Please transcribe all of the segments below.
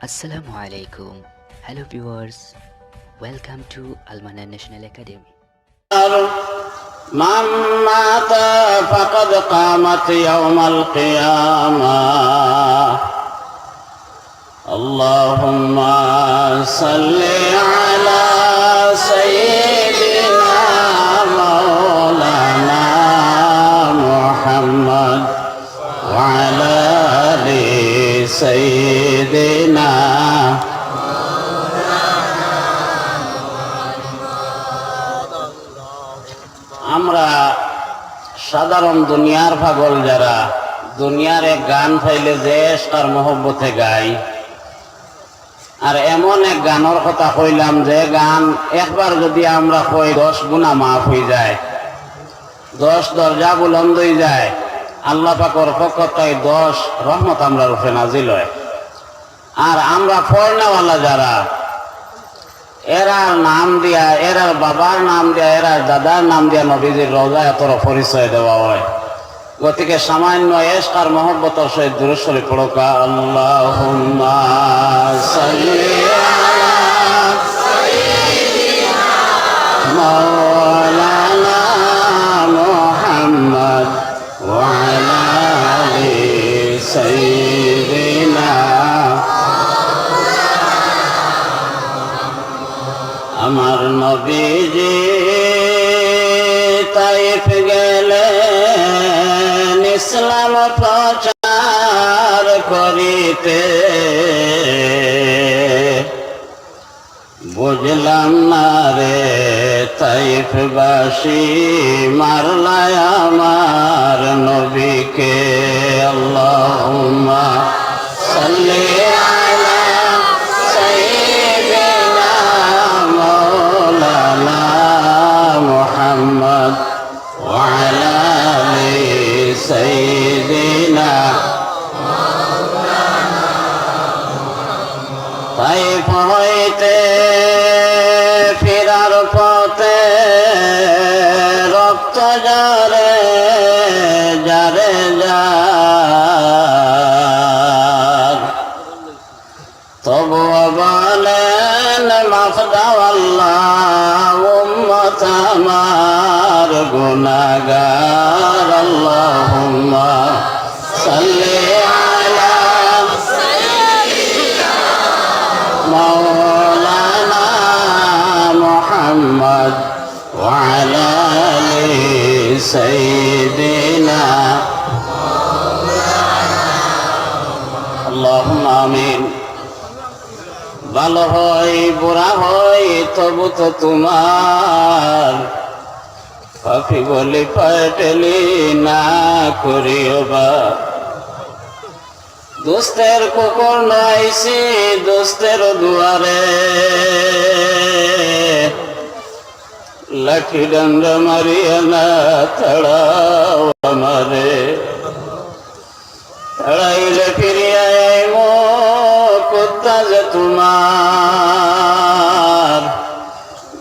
Assalamu alaikum. Hello viewers. Welcome to Al-Manan National Academy. من مات فقد قامت يوم القيامة. اللهم صل على سيدنا مولانا محمد وعلى آل سيدنا আমরা সাধারণ দুনিয়ার পাগল যারা দুনিয়ার এক গান পাইলে দেশ তার মহব্বতে গাই, আর এমন এক গানের কথা কইলাম যে গান একবার যদি আমরা কই 10 গুণা মাফ হয়ে যায়, 10 দরজা বুলন্দ হয়ে যায়, আল্লাহ পাকের পক্ষ থেকে 10 রহমত আমরা রূপে নাজিল হয়। আর আমরা পড়নাওয়ালা যারা এরার নাম দিয়া, এরার বাবার নাম দিয়া, এরার দাদার নাম দিয়া নবীজির রওজা এতর পরিচয় দেওয়া হয়। গতিকে সামান্য ইশক আর মহব্বতের সহিত দুরূদ শরীফ পড়োকা। আল্লাহুম্মা সাল্লি আলা সাইয়্যিদিনা মাওলানা মুহাম্মদ ওয়া আলা আলি সাইয়্যিদিনা। আমার নবীজি তাইফ গেলেন ইসলাম প্রচার করিতে, বুঝলাম না রে তাইফবাসী মারলায় আমার নবীকে। আল্লাহুম্মা সাল্লি আলা সাইয়্যিদিনা মাওলানা মুহাম্মদ ওয়া আলা আলি সাইয়্যিদিনা। তাইফ হইতে ফেরার পথে রক্ত ঝরে ঝরে যার, তবুও বলেন মাফ দাও আল্লাহ উম্মত আমার গুনাহগার। আল্লাহুম্মা সাল্লি আলা সাইয়্যিদিনা মাওলানা মুহাম্মদ ওয়া আলা আলি সাইয়্যিদিনা। আল্লাহুম্মা আমিন। ভালো হয় বুড়া হয় তবু তো তোমার, পাপি বলে পাটেলি না করিও বা। দোস্তের কুকুর নাইছি দোস্তের দুয়ারে, লাঠি ডান্ডা মারিয়া না তাড়াও আমারে। তাড়াইলে ফিরিয়া আইব কোথা যে তোমার,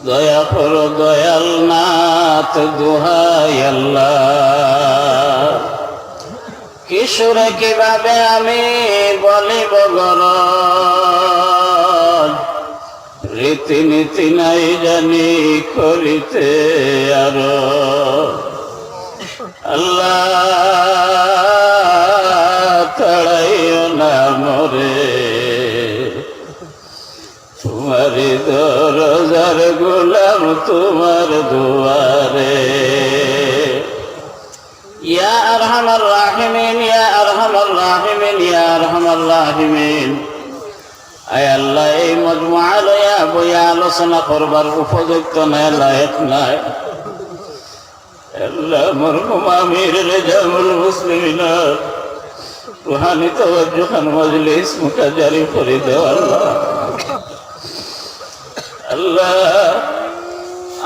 দয়া করো দয়াল নাথ দোহাই আল্লাহ। কিশোরে কিভাবে আমি বলিব গরজ, রীতিনীতি নাই জানি করিতে আরো। আল্লাহ তাড়াইও না মরে, তোমারি দরজার গোলাম তোমার দুয়ারে। ইয়া আরহামার রাহিমিন, ইয়া আরহামার রাহিমিন, ইয়া আরহামার রাহিমিন। আয় আল্লাহ, এই মজমুআ লইয়া বইয়া আলোচনা করবার উপযুক্ত নাই, লায়েক নাই। আল্লাহ মরহুম আমির রেজাউল মুসলিমিনের রুহানি তাওয়াজ্জুহ খান মজলিস মুকা জারি করে দেও আল্লাহ। আল্লাহ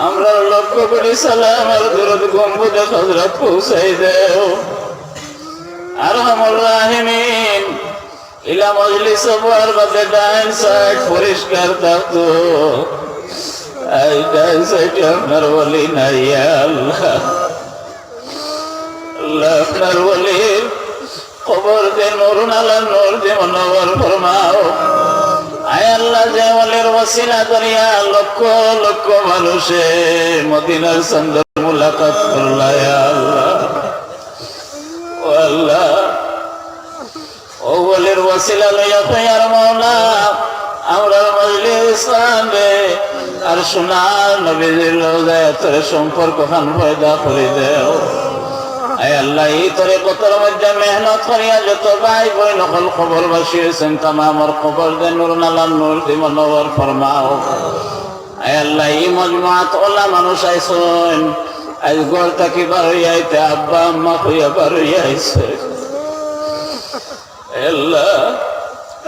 আমরা লক্ষ্য করি সালাম আর দুরূদ গম্বুজে হযরত পৌঁছাই দেও। আরহামুর রাহিমিন, ইলা মজলিস ওয়ার বাদে ডাইন সাইড পরিষ্কার থাকতো। এই ডাইন সাইডে আপনার ওলি নাই আল্লাহ। আল্লাহ আপনার ওলির কবর দে নূর নালা নূর দে মনোবর ফরমাও। যে ওয়ালির ওসিলা করিয়া লক্ষ লক্ষ মানুষে মদিনার সঙ্গে মুলাকাত করলা ইয়া আল্লাহ। ও আল্লাহ, ও ওয়ালির ওসিলা লইয়া কইয়ার মাওলা আমরা মজলিস রে আর সোনার নবীর রওজায় তোর সম্পর্ক খান পয়দা করে দেও। আয় আল্লাহ, এই তোরে কতর মধ্যে মেহনত করিয়া যত ভাই বই নকল খবর বাসিয়েছেন তামামর খবর দে নূর নালাম নূর দি মনোবর ফরমাও। আয় আল্লাহ, এই মজমাত ওলা মানুষ আইসেন, আজ ঘর থাকি বার হইয়া আইতে আব্বা আম্মা হইয়া বার হইয়া আইসে। আল্লাহ,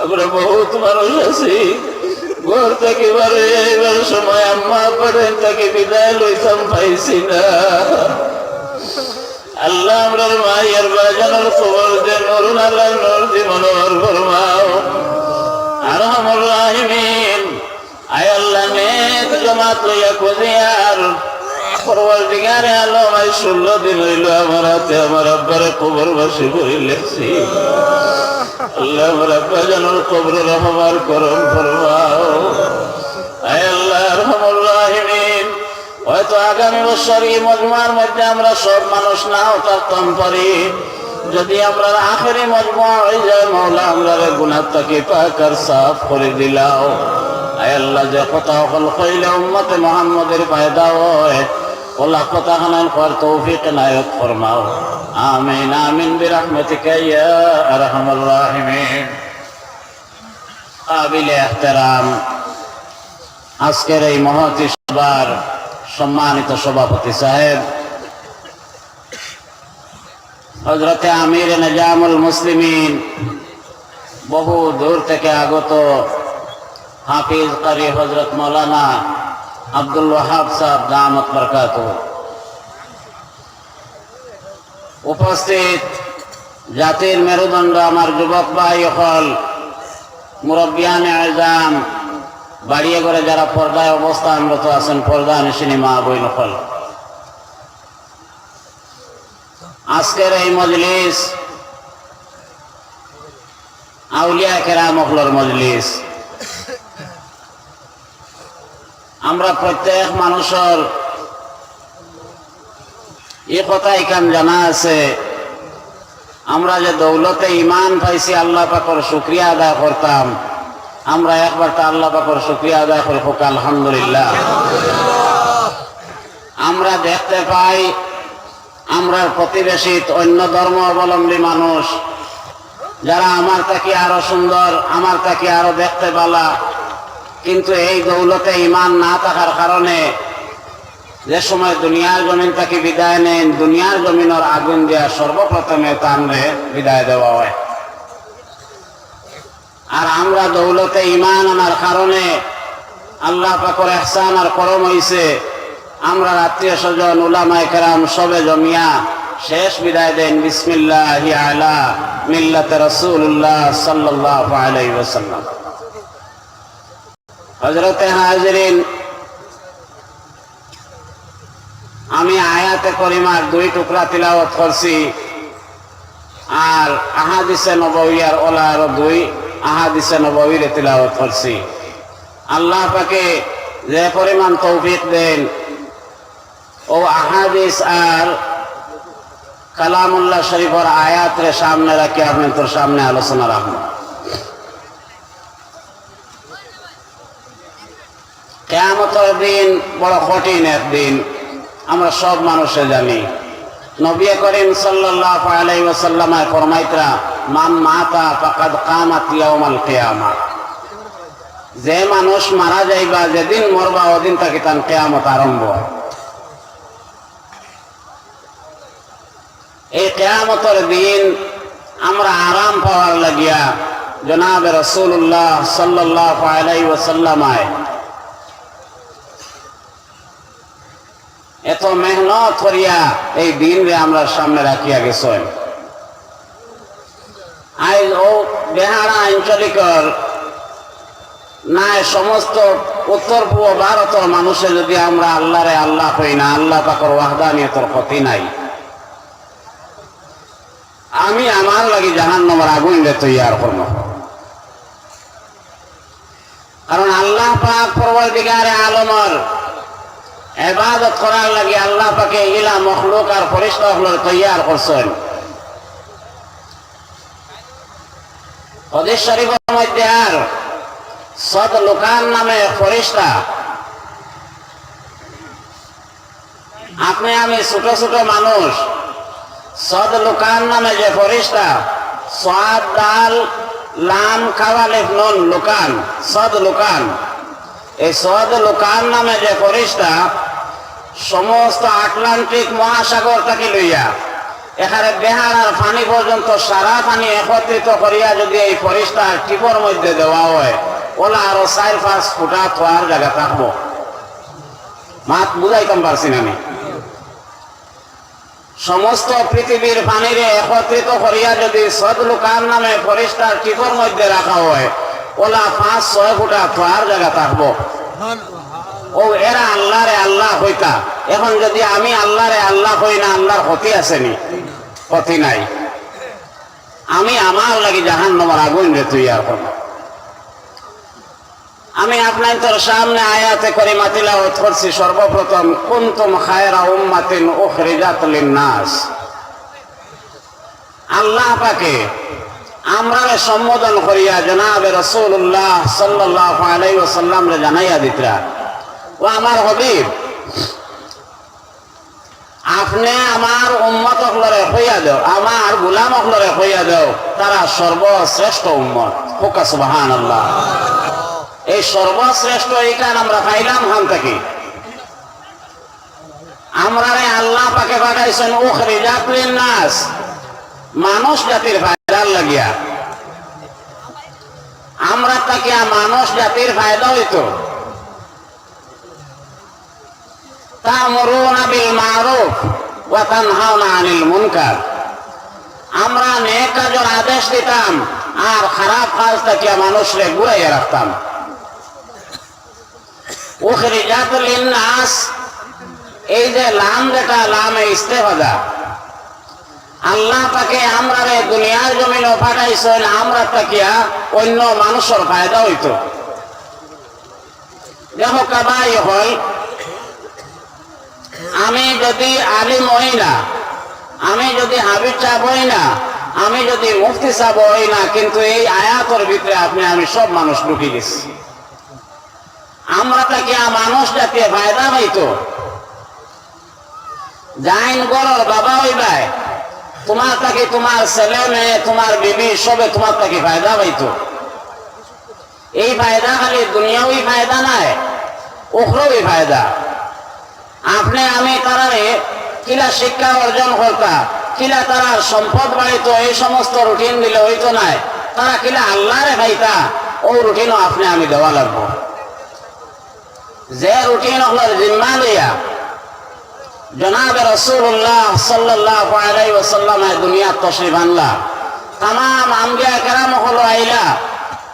আমরা বহুত মানুষ আছি ঘর থেকে বার হইয়া এবার সময় আম্মা আব্বার তাকে বিদায় লইতাম পাইছি না। আল্লাহ, আমরা মায়ের বাজানোর খবর দে নরুন আল্লাহ নর দি মনোহর ফরমাও। আরহামুর রাহিমিন, আয় আল্লাহ নেক জমাত লইয়া খুঁজিয়ার পরওয়ারদিগারে আলম আই 16 দিন হইল আমার হাতে আমার আব্বারে কবরবাসী করে লেখছি। আল্লাহ, আমার আব্বা জানোর কবর রহমার করম ফরমাও। আয় আল্লাহ আরহামুর রাহিমিন, হয়তো আগামী বছর এই মজমার মধ্যে আমরা সব মানুষ নাও থাকতাম পারি, যদি আমরা আখেরি মজমা হয়ে যায় মাওলা আমরা গুনাহ থেকে পাক আর সাফ করে দিলাও। আয় আল্লাহ, যে কথা হল কইলে উম্মতে মুহাম্মাদের ফায়দা হয় ওলা কথা খানান করার তৌফিক নায়ক ফরমাও। আমিন আমিন বিরহমাতিকা ইয়া আরহামার রাহিমিন। কাবিলে ইহতিরাম আজকের এই মহতী সভার সম্মানিত সভাপতি সাহেব হযরতে আমির নিজামুল মুসলিমিন, বহু দূর থেকে আগত হাফিজ কারি হযরত মাওলানা আব্দুল ওয়াহাব সাহেব দামাত বরকাতুহু, উপস্থিত জাতির মেরুদণ্ড আমার যুবক ভাই হল, মুরব্বিয়ানে আযম, বাড়িয়ে ঘরে যারা পর্দায় অবস্থানরত আছেন, পর্দা নিশিনী মা বই নকল, আজকের এই মজলিস আউলিয়া কেরাম অখলর মজলিস। আমরা প্রত্যেক মানুষের এই কথা এখান জানা আছে, আমরা যে দৌলতে ইমান পাইছি আল্লাহ পাকের শুকরিয়া আদায় করতাম, আমরা একবার তা আল্লাহ পাকের শুকরিয়া আদায় করি হোক আলহামদুলিল্লাহ। আমরা দেখতে পাই আমরা প্রতিবেশী অন্য ধর্ম অবলম্বী মানুষ যারা আমার থেকে আরো সুন্দর, আমার থেকে আরো দেখতে পালা, কিন্তু এই দৌলতে ইমান না থাকার কারণে যে সময় দুনিয়ার জমিন থেকে বিদায় নেন, দুনিয়ার জমিনের আগুন দিয়া সর্বপ্রথমে তানরে বিদায় দেওয়া হয়। আর আমরা দৌলতে ইমান আনার কারণে আল্লাহ পাকের ইহসান আর করম হইছে, আমরা আত্মীয় স্বজন উলামায়ে কেরাম সবে জমিয়া শেষ বিদায় দেন বিসমিল্লাহি আলা মিল্লাতে রাসূলুল্লাহ সাল্লাল্লাহু আলাইহি ওয়াসাল্লাম। হযরতে হাজিরিন, আমি আয়াতে করিমার 2 টুকরা তিলাওয়াত করছি আর আহাদিসে নবওয়িয়ার ওলা আরো 2 আহাদিসে নববীর তিলাওয়াত করছি। আল্লাহ পাকে যে পরিমাণ তৌফিক দেন ও আহাদিস আর কালামুল্লাহ শরীফের আয়াতের সামনে রাখি আপনি তোর সামনে আলোচনা রাখুন। কিয়ামতের দিন বড় কঠিন একদিন, আমরা সব মানুষে জানি। নবী করিম সাল্লাল্লাহু আলাইহি ওয়াসাল্লাম ফরমাইতরা, মান মাতা ফাকাদ কামাত ইয়াউমাল কিয়ামা, যে মানুষ মারা যাইবা যেদিন মরবা ওদিন থেকে তার কিয়ামত আরম্ভ। এই কিয়ামতের দিন আমরা আরাম পাওয়ার লাগিয়া জনাবে রাসূলুল্লাহ সাল্লাল্লাহু আলাইহি ওয়াসাল্লাম এত মেহনত করিয়া এই দিন রে আমরা সামনে রাখিয়া গেছেন। আজ ও বেহারা আঞ্চলিকর না সমস্ত উত্তর পূর্ব ভারতের মানুষে যদি আমরা আল্লাহরে আল্লাহ কই না, আল্লাহ পাকের ওয়াহদানিয়তের ক্ষতি নাই, আমি আমার লাগি জাহান্নামের আগুন রে তৈয়ার করব। কারণ আল্লাহ পাক পরবর্তীকারে আলমর ইবাদত করার লাগি আল্লাহ পাকে ইলা মখলুক আর ফেরেশতা হলর তৈয়ার করছেন। হাদিস শরীফের মধ্যে আর সদ লোকান নামে ফেরেশতা, আপনি আমি ছোট ছোট মানুষ, সদ লোকান নামে যে ফেরেশতা, সাদ দাল লাম কাওয়ালিফ নুন লোকান, সদ লোকান, এই সদ লোকান নামে যে ফেরেশতা সমস্ত আটলান্টিক মহাসাগরটাকে লইয়া এখানে বেহার আর পানি পর্যন্ত সারা পানি একত্রিত করিয়া যদি এই ফেরেশতার টিপর মধ্যে দেওয়া হয়, ওলা আরো 4-5 ফুটা থোয়ার জায়গা থাকবো। মাত বুঝাইতাম পারছি না আমি। সমস্ত পৃথিবীর পানিরে একত্রিত করিয়া যদি সদলুকার নামে ফেরেশতার টিপর মধ্যে রাখা হয়, ওলা 5-6 ফুটা থোয়ার জায়গা থাকবো। ও এরা আল্লাহরে আল্লাহ হইতা। এখন যদি আমি আল্লাহরে আল্লাহ হই না, আল্লাহর ক্ষতি আসেনি? ক্ষতি নাই। আমি আমার লাগি জাহান্নামের আগুন রে তুই আর কোন। আমি আপনাদের সামনে আয়াতে কারিমা তিলাওয়াত করছি। সর্বপ্রথম কুনতুম খায়রা উম্মাতিন উখরিজাত লিন-নাস। আল্লাহ পাকে আমরারে সম্বোধন করিয়া জনাবে রাসূলুল্লাহ সাল্লাল্লাহু আলাইহি ওয়াসাল্লাম রে জানাইয়া দিতরা, ও আমার হাবিব, আপনি আমার উম্মত হলরে হইয়া দাও, আমার গোলাম হলরে হইয়া দাও, তারা সর্বশ্রেষ্ঠ উম্মত। হোক সুবহানাল্লাহ। এই সর্বশ্রেষ্ঠ এইখান আমরা পাইলাম হান থেকে। আমরা আল্লাহ পাকে পাঠাইছেন উখরিজাত লিন-নাস, মানুষ জাতির ফায়দার লাগিয়া। আমরা তাকিয়া মানুষ জাতির ফায়দা হইতো। তা'মুরুনা বিল মা'রুফ ওয়া তানহাউনা আনিল মুনকার। আমরা নেক কাজের আদেশ দিতাম আর খারাপ কাজ থেকে মানুষরে ঘুরাইয়া রাখতাম। উখরিজাত লিন-নাস, এই যে লাম, যেটা লামে ইস্তেফাদা, আল্লাহ পাকে আমরারে দুনিয়ার জমিনে পাঠাইছেন আমরা তাকিয়া অন্য মানুষের ফায়দা হইতো। দেখো কাবাই হল, আমি যদি আলিম হই না, আমি যদি হাবিব সাহেব হই না, আমি যদি মুফতি সাহেব হই না, কিন্তু এই আয়াতের ভিতরে আপনি আমি সব মানুষ ঢুকে গেছি। আমরা তাকিয়া মানুষ যাতে ফায়দা পাইতো। জাইন গরর বাবা হইবাই, তোমার তাকে তোমার ছেলে মেয়ে তোমার বিবি সবে তোমার তাকে ফায়দা পাইতো। এই ফায়দা খালি দুনিয়াওই ফায়দা নাই, উখরাওই ফায়দা। আপনি আমি তারারে কিলা শিক্ষা অর্জন করতা, কিলা তারার সম্পদ বাড়িত, এই সমস্ত রুটিন দিলে হইতো নাই। তারা কিলা আল্লাহরে পাইতা, ও রুটিনও আপনি আমি দেওয়া লাগবো। যে রুটিন হল জিম্মা লইয়া জনাবে রাসূলুল্লাহ সাল্লাল্লাহু আলাইহি ওয়াসাল্লাম দুনিয়া তশরিফ আনলা, তামাম আম্বিয়া কেরাম হলো আইলা,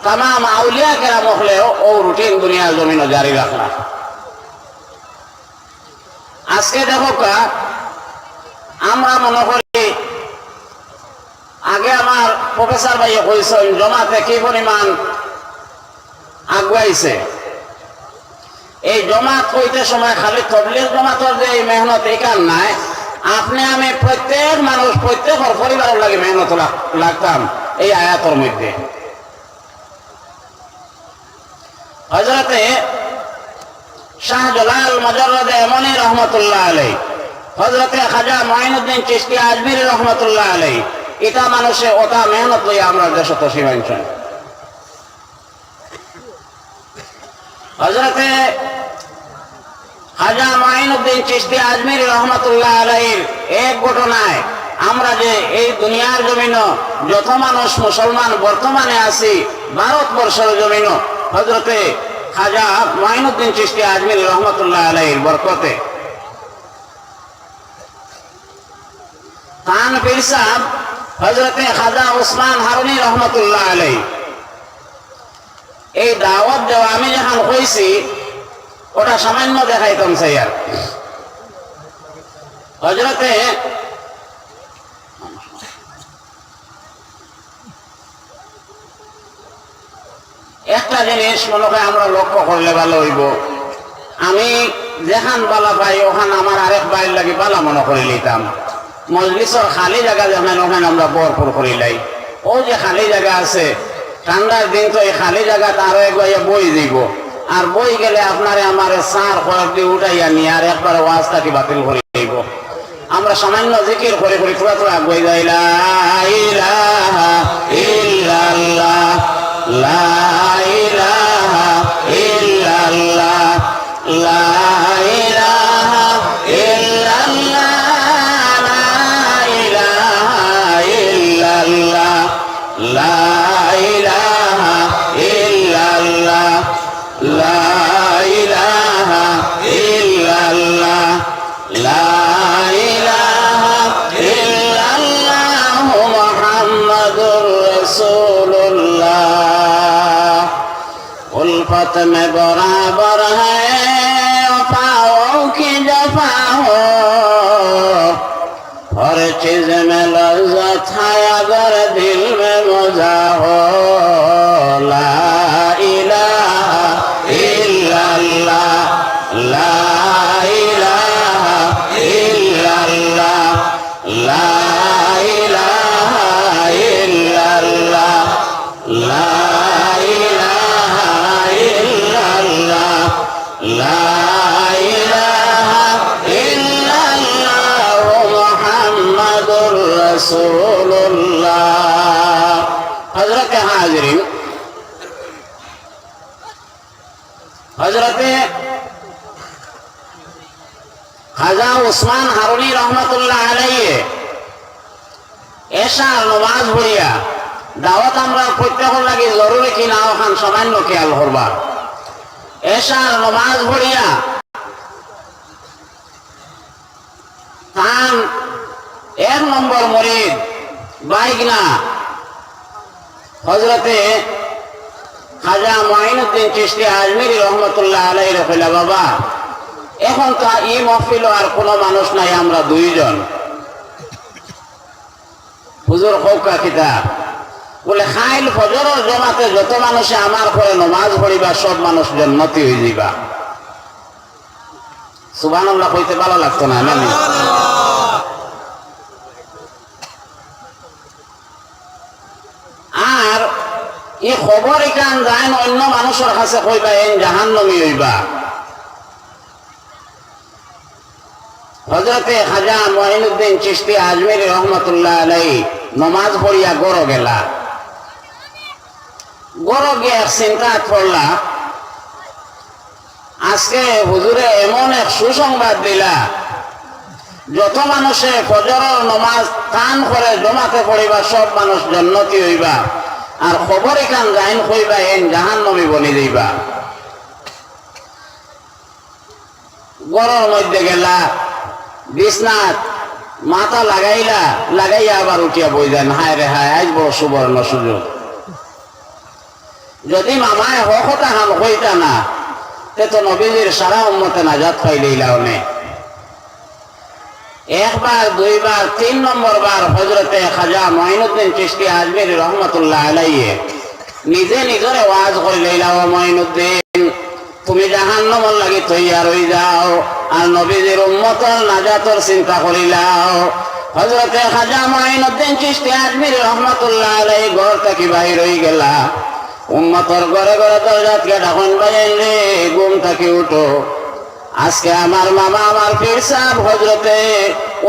তামাম আউলিয়া কেরাম হলে ও রুটিন দুনিয়ার জমিনে জারি রাখলা। আজকে দেখো আমরা মনে করি, আগে আমার প্রফেসর ভাই কইছেন জমাতে কি পরিমাণ আগুয়াইছে। এই জমাত হইতে সময় খালি তবলিগ জমাতের যে মেহনত এখান নাই, আপনি আমি প্রত্যেক মানুষ প্রত্যেকের পরিবারের লাগে মেহনত লাগতাম এই আয়াতের মধ্যে। হযরতে শাহজালাল মুজাররদে এমনি রহমতুল্লাহ আলাইহি, হযরতে খাজা মুঈনুদ্দিন চিশতি আজমিরি রহমতুল্লাহ আলাইহি, এটা মানুষে ওটা মেহনত লইয়া আমরা দেশে তশরিফ আনছেন। হযরতে খাজা মুঈনুদ্দিন চিশতি আজমিরি রহমতুল্লাহ আলাইহির এক ঘটনায় আমরা যে এই দুনিয়ার জমিন যত মানুষ মুসলমান বর্তমানে আছি ভারতবর্ষের জমিন, হযরতে খাজা মুঈনুদ্দিন চিশতি আজমিরি রহমতুল্লাহ আলাইহির বরকতে খান পীর সাহেব হযরতে খাজা ওসমান হারুনি রহমতুল্লাহ আলাইহি এই দাওয়াত দেওয়া আমি যখন হইছি ওটা সামান্য দেখাইতাম স্যার। হযরতে একটা জিনিস মনে হয় আমরা লক্ষ্য করলে ভালো হইব, আমি যেখান বালা পাই ওখান আমার আরেক বাইর লাগি বালা মনে করে নিতাম। মজলিসের খালি জায়গা যেখানে ওখানে আমরা ভরপুর করিলাই। ও যে খালি জায়গা আছে, ঠান্ডার দিন তো এই খালি জায়গা আরো একবার বই দিব, আর বই গেলে আপনারে আমারে সার কয়েক দিয়ে উঠাইয়া নিয়ে আর একবার ওয়াজটাকে বাতিল করে দিব। আমরা সামান্য জিকির করে করে থোড়া থোড়া আগুয়ে যাই, লা ইলাহা ইল্লাল্লাহ, লা ইলাহা ইল্লাল্লাহ, লা ইলাহা ইল্লাল্লাহ, লা ইলাহা ইল্লাল্লাহ, লা ইলাহা ইল্লাল্লাহ, লা ইলাহা ইল্লাল্লাহ, লা ইলাহা ইল্লাল্লাহ মুহাম্মাদুর রাসূলুল্লাহ। उल्फत में बराबर है वफाओं की जफा हो, हर चीज में लज्जत है अगर दिल में मजा हो, ला इलाहा इल्लल्लाह, ला इलाहा इल्लल्लाह, ला इलाहा इल्लल्लाह, ला لا إله إلا الله محمد رسول الله. حضرت حاضرین، حضرت খাজা উসমান হারুনি রহমতুল্লাহ আলাইহি এশার নামাজ পড়িয়া দাওয়াত আমরা প্রত্যেকের লাগি জরুরি কিনা ওখান সামান্য খেয়াল করবা। এশার নামাজ পড়িয়া তান এক নম্বর মুরিদ বাইগনা হযরতে খাজা মুঈনুদ্দিন চিশতি আজমিরি রহমতুল্লাহ আলাইহি কইলা, বাবা এখন তো এই মাহফিল আর কোনো মানুষ নাই, আমরা দুইজন। হুজুর কৌকা কিতাব বলে খাইল ফজরের জমাতে যত মানুষে আমার পরে নমাজ পড়িবা সব মানুষ জান্নাতি হয়ে যাইবা। সুবহানাল্লাহ কইতে ভালো লাগতো না না? আর এই খবর এখান যায় অন্য মানুষের কাছে কইবা এন জাহান্নামী হইবা। হযরতে খাজা মুঈনুদ্দিন চিশতি আজমিরি রহমতুল্লাহ আলাইহি নমাজ পড়িয়া গড় গেলা। গড় গিয়ে চিন্তা করলা, আজকে হুজুরে এমন এক সুসংবাদ দিলা, যত মানুষে ফজরের নমাজ কান করে জমাতে পড়িবা সব মানুষ জান্নাতি হইবা, আর খবর এখান যাইন কইবা এন জাহান্নামী বনি যাইবা। গড়ের মধ্যে গেলা, বিছনাত মাথা লাগাইলা, লাগাইয়া আবার উঠিয়া বইলেন, হায় রে হায় আজ বড় সুবর্ণ সুযোগ। যদি মামায় হকতা হাম হইতা না তে তো নবীজির সারা উম্মতে নাজাত পাইলেইলা অনে। একবার দুইবার তিন নম্বর বার হযরতে খাজা মুঈনুদ্দিন চিশতি আজমিরি রহমতুল্লাহ আলাইহি নিজে নিজরে ওয়াজ কইলেইলা, ও মুঈনুদ্দিন তুমি জাহান্নামের লাগি তৈয়ার হই যাও আর নবীজির উম্মতের নাজাতের চিন্তা করিলাও। হযরতে খাজা মুঈনুদ্দিন চিশতি আজমিরি রহমতুল্লাহ আলাইহি ঘর থেকে বাহির হই গেলা। উম্মতের ঘরে ঘরে দরজাকে ডাকন বাজেন, রে ঘুম থেকে উঠো, আজকে আমার মামা আমার পীর সাহেব হযরতে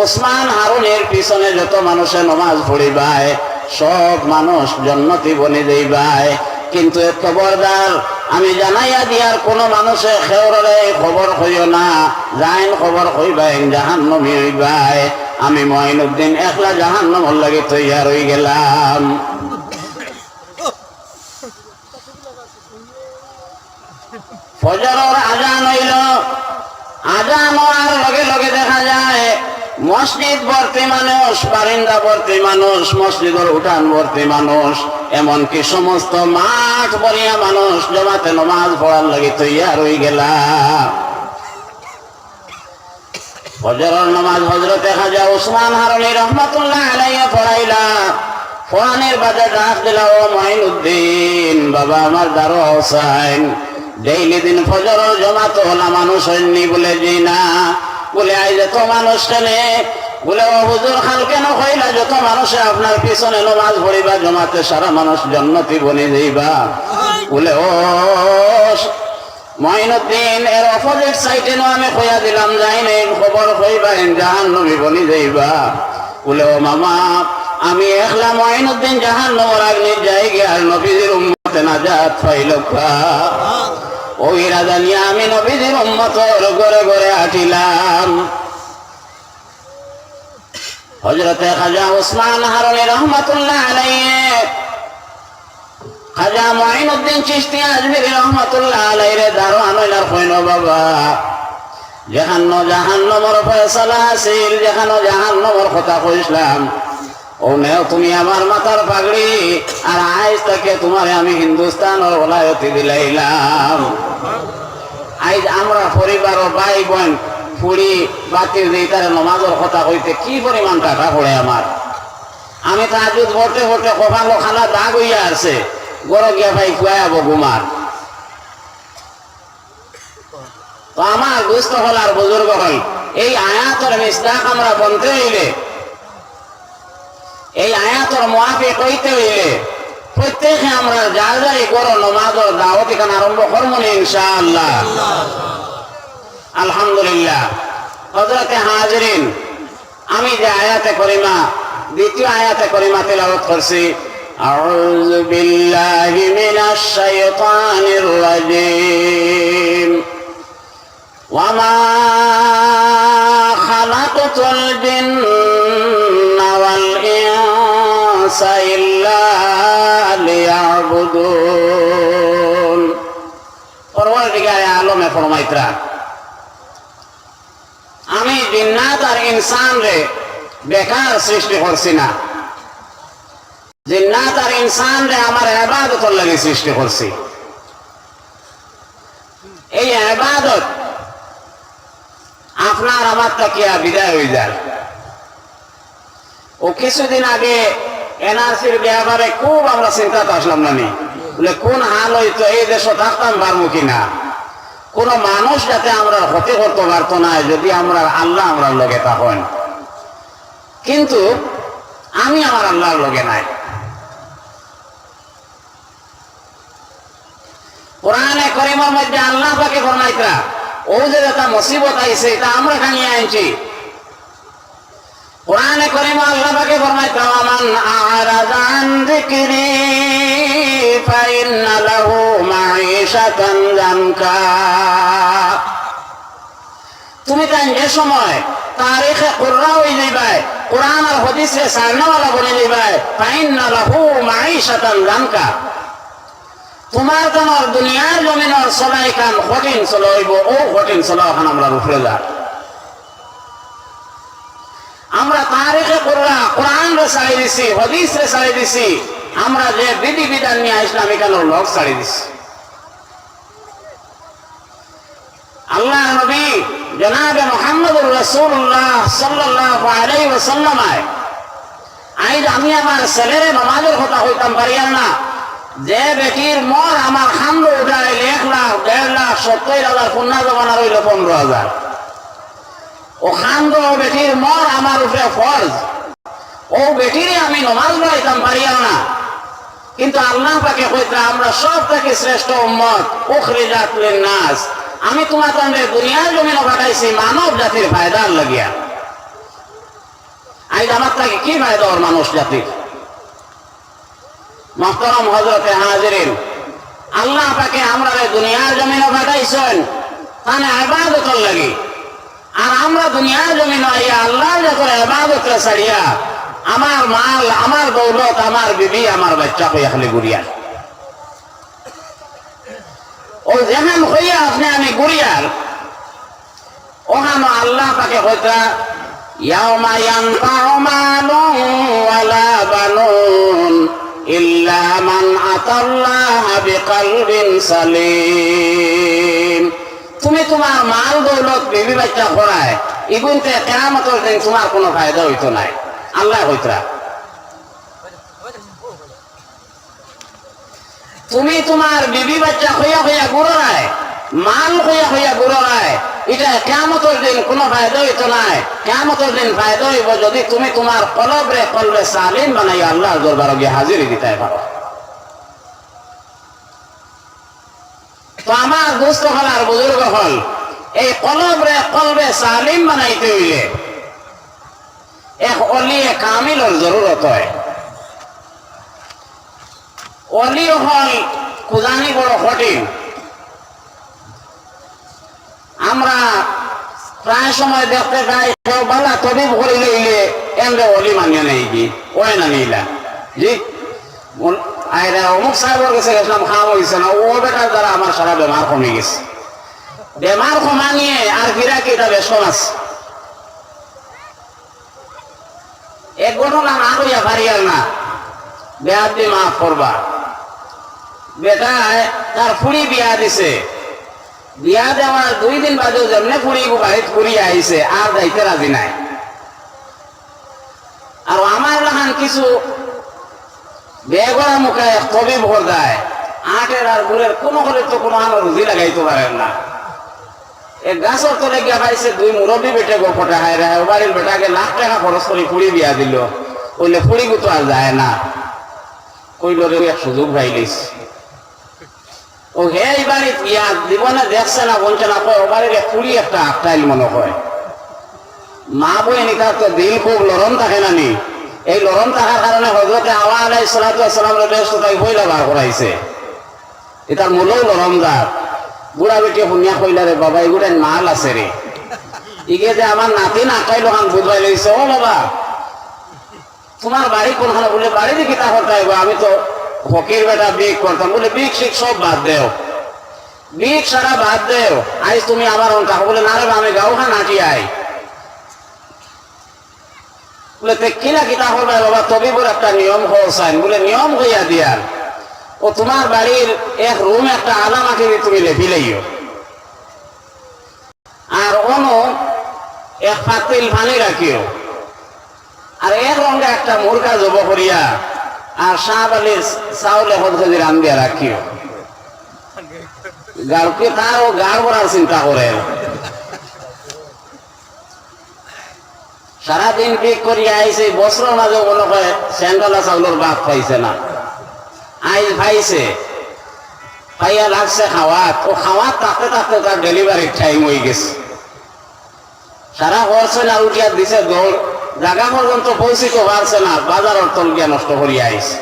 উসমান হারুনের পিছনে যত মানুষে নমাজ পড়িবায় সব মানুষ জান্নাতি বনে যাইবায়। কিন্তু খবরদার আমি জানাইয়া দিয়ার কোন মানুষে খেওরে খবর কইও না, যাইন খবর কইবাই জাহান্নামী হইবাই। আমি মুঈনুদ্দিন একলা জাহান্নামের লাগি তৈয়ার হই গেলাম। ফজরের আজান হইল, আজান হওয়ার লগে লগে দেখা যায় মসজিদ ভর্তি মানুষ, বারিন্দা ভর্তি মানুষ, মসজিদের উঠান ভর্তি মানুষ, এমনকি সমস্ত মাঠ ভরিয়া মানুষ জমাতে নমাজ পড়ার লাগি তৈয়ার হই গেলা। ফজরের নামাজ হযরতে খাজা উসমান হারুনি রহমাতুল্লাহ আলাইহি পড়াইলা। কোরআনের বাজে ডাক দিলা, ও মঈনুদ্দিন বাবা আমার দারো হোসাইন, ডেইলি দিন ফজর জমাত হলা মানুষ হয়নি? বলে জি না। বলে আই যত মানুষ কেনে? বলে ও হুজুর খান কেন কইলা যত মানুষে আপনার পিছনে নামাজ পড়িবা জমাতে সারা মানুষ জান্নাতি বনে যাইবা? বলে ও মঈনুদ্দিন এর অপোজিট সাইডে নো আমি কইয়া দিলাম যাই নাই খবর কইবা জাহান্নামী বনি যাইবা। বলে ও মামা আমি একলা মঈনুদ্দিন জাহান্নামের আগ্নি যাই গে আর নবীর উম্মতে নাজাত পাইলকা। ওই রাজা নিয়ে আমি নবীর উম্মতের ঘরে ঘরে হাঁটিলাম। হযরতে খাজা ওসমান হারুনি রহমাতুল্লাহ আলাইহি, খাজা মঈনুদ্দিন চিশতি আজমিরি রহমাতুল্লাহ আলাইহি দারোয়ান হইলার কইনো বাবা জাহান্নামের ফয়সালা আছিল, যেখানে জাহান্নামের কথা কইছিলাম ও নেও তুমি আমার মাথার পাগড়ি, আর আজ থেকে তোমারে আমি হিন্দুস্তানের ওলায়তি দিলাইলাম। আজ আমরা পরিবার ও ভাই বোন ফুড়ি বাতির দিই তার নমাজের কথা কইতে কি পরিমাণ টাকা পড়ে আমার। আমি তাহাজ্জুদ পড়তে পড়তে কপালো খানা দাগ হইয়া আছে, গড় গিয়া ভাই খুয়াই আবো ঘুমার। তো আমার দুস্থ হল আর বুজুর্গ হল এই আয়াতের মিসদাক আমরা বলতে হইলে, এই আয়াতের মুআফিক হইতে হইলে প্রত্যেকে আমরা যার যাই গড় নমাজের দাওয়াত এখানে আরম্ভ করবো ইনশাআল্লাহ। আলহামদুলিল্লাহ। হযরতে হাজিরিন, আমি যে আয়াতে করিমা দ্বিতীয় আয়াতে করিমা তেলাওয়াত করছি, আউযু বিল্লাহি মিনাশ শাইতানির রাজীম, ওয়া মা খালাকতুল জিন্না ওয়াল ইনসা ইল্লা লিয়াবুদুন। পরওয়ারদিগার আলমে ফরমাইতরা আমি জিন্নাত আর ইনসান রে বেকার সৃষ্টি করছি না, জিন্নাত আর ইনসান রে আমার ইবাদতের লাগি সৃষ্টি করছি। এই ইবাদত আপনার আমার তাকিয়া বিদায় হয়ে যায়। ও কিছুদিন আগে এনআরসির ব্যাপারে খুব আমরা চিন্তাতে আসলাম না নি, বলে কোন হাল হইতো এই দেশে থাকতাম পারবো কিনা, কোন মানুষ যাতে আমরা ক্ষতি করতে পারতো না যদি আমরা আল্লাহ আমরা লগে তখন। কিন্তু আমি আমার আল্লাহর লগে নাই। কোরআনে কারীমের মধ্যে আল্লাহ পাকে ফরমাইতা ও যে একটা মুসিবত আইছে এটা আমরা খানিয়ে আনছি। কোরআনে কারীমে আল্লাহ পাকে ফরমাইতা মান আরাদা আন যিকরি ফাইন্না লাহু মাঈশাতান যানকা। তুমি তাই যে সময় তারিখে কুররা হয়ে যাইবাই, কোরআন আর হাদিসে সারনাওয়ালা বনে যাইবাই, ফাইন্না লাহু মাঈশাতান যানকা। তোমার কেন দুনিয়ার জমিনের সবাই কান কঠিন চলাইব, ও কঠিন চলা এখন আমরা রুফরে যা। আমরা তারিখে কুররা কোরআন রে ছাড়ি দিছি, হাদিস রে ছাড়ি দিছি, আমরা যে বিধি বিধান নিয়ে আসলাম এখানে লোক ছাড়ি দিছি। আল্লাহ নবী জনাবে মুহাম্মদুর রাসূলুল্লাহ সাল্লাল্লাহু আলাইহি ওয়াসাল্লাম আইজ আমি আমার ছেলের নামাজের কথা হইতাম পারিয়াম না, যে বেটির মর আমার খান্দ উঠায় 1 লাখ 1.5 লাখ 70,000 পুন্না জমানা রইল 15,000। ও খান্দ বেটির মর আমার উপরে ফরজ, ও বেটিরে আমি নমাজ পড়াইতাম পারিয়াম না। কিন্তু আল্লাহ পাকে কইতা আমরা সব থেকে শ্রেষ্ঠ উম্মত, উখরিজাত লিন-নাস, আমি তোমাদের দুনিয়ার জমিনে পাঠাইছি মানব জাতির ফায়দার লাগিয়া। আইজ আমার থেকে কি ফায়দা ওর মানুষ জাতির? মুহতারাম হযরতে হাজিরিন, আল্লাহ পাকে আমরা দুনিয়ার জমিনে পাঠাইছেন তানে ইবাদতের লাগি, আর আমরা দুনিয়ার জমিনে আইয়া আল্লাহর যখন ইবাদত ছাড়িয়া আমার মাল, আমার দৌলত, আমার বিবি, আমার বাচ্চা কইয়া খালি গুড়িয়ার। ও যেমন হইয়া আপনি আমি গুড়িয়ার, ওখানে আল্লাহ পাকে কইতা ইয়াউমা ইয়ানফাউ মালুন ওয়ালা বানুন ইল্লা মান আতাল্লাহা বিকলবিন সালিম। তুমি তোমার মাল দৌলত বিবি বাচ্চা করায় ইগুনতে কিয়ামতের দিন তোমার কোনো ফায়দা হইতো নাই। আল্লাহ কইতা তুমি তোমার বিবি বাচ্চা হইয়া হইয়া গুড়ায়, মাল হইয়া হইয়া গুড়ায়, এটা কিয়ামতের দিন কোনো ফায়দা হইতো নাই। কিয়ামতের দিন ফায়দা হইব যদি তুমি তোমার কলবে সালিম বানাইয়া আল্লাহর দরবারে গিয়ে হাজিরি দিতে পারো। তো আমার দোস্ত হল আর বুজুর্গ হল, এই কলবে সালিম বানাইতে হইলে এক অলিয়ে কামিলর জরুরত হয়। অলি হল খুঁজানি বড় কঠিন। আমরা প্রায় সময় দেখতে পাই কেউ বালা তবিব করে লইলে এমরে অলি মানিয়ে নেই কি ওই না নিলা জি আরে অমুক সাহেবের কাছে গেছিলাম, খাওয়া হয়েছে না, ও বেটার দ্বারা আমার সারা বেমার কমে গেছে। বেমার কমা নিয়ে আর ফিরাকি এটা বেশন আছে। এক ঘটনা না হইয়া পারিয়ার না, বেয়াদ দিয়ে মাফ করবা। বেটা তার ফুড়ি বিয়া দিছে, বিয়া দেওয়ার 2 দিন বাদেও যেমনে ফুড়ি বাড়িত ফুড়ি আইছে আর যাইতে রাজি নাই। আর আমার লাহান কিছু বেগড়া মুখে তবিব ভর দেয়, আটের আর গুড়ের কোনো করে তো কোনো আমার রুজি লাগাইতে পারেন না। এক গাছর তলে গিয়া পাইছে 2 মুরব্বী বেটে গোপটা হায় রে, বাড়ির বেটাকে লাখ টাকা খরচ করে ফুড়ি বিয়া দিল, কইলে ফুড়ি গুতো আর যায় না। কইল রে এক সুযোগ পাইলিস, ও হে এই বাড়ির বিয়া দিব না, দেখছে না বলছে না, কয় ও বাড়ির ফুড়ি একটা আটটাইল মনে হয়। মা বই নিকার তো দিল খুব লরম থাকে না নি, এই লরম থাকার কারণে হযরতে হাওয়া আলাইহিস সালাতু ওয়াস সালামের বেহেশত তাই হইলা বার করাইছে। এটার মূলও লরম দাঁত। বুড়া বেটি শুনিয়া কইলা রে বাবা এগুলো মাল আছে রে, ইগে যে আমার নাতি নাকাইলো হান বুঝবাই লইছে। ও বাবা তোমার বাড়ি কোনখানে? বলে বাড়ি দিয়ে কিতা করতে হইব, আমি তো ফকির বেটা বিক করতাম। বলে বিক শিক সব বাদ দেও, বিক সারা বাদ দেও, আজ তুমি আমার অঙ্কা। বলে না রে আমি গাঁওখান হাঁটি আই। বলে কিনা কিতা করবে বাবা? তবিবুর একটা নিয়ম হওয়ান। বলে নিয়ম হইয়া দিয়ার, ও তোমার বাড়ির এক রুম একটা আলামাকে তুমি লেপি লইও, আর অনু এক পাতিল পানি রাখিও, আর এক রঙে একটা মুরগা জব করিয়া আর শাহবালির চাউল 1 কেজি রান দিয়া রাখিও। গাড়কে তার ও গাড় ভরার চিন্তা করে সারাদিন বিক করিয়া আইছে। বছরের মাঝে মনে হয় স্যান্ডালা চাউলের বাদ পাইছে না, আইস ভাইছে পাইয়া লাগছে খাওয়াত। ও খাওয়াত থাকতে থাকতে তার ডেলিভারির টাইম হয়ে গেছে। সারা করছে না, উঠিয়া দিছে দৌড়, জায়গা পর্যন্ত পৌঁছিতে পারছে না, বাজারের তল গিয়া নষ্ট করিয়া আইছে।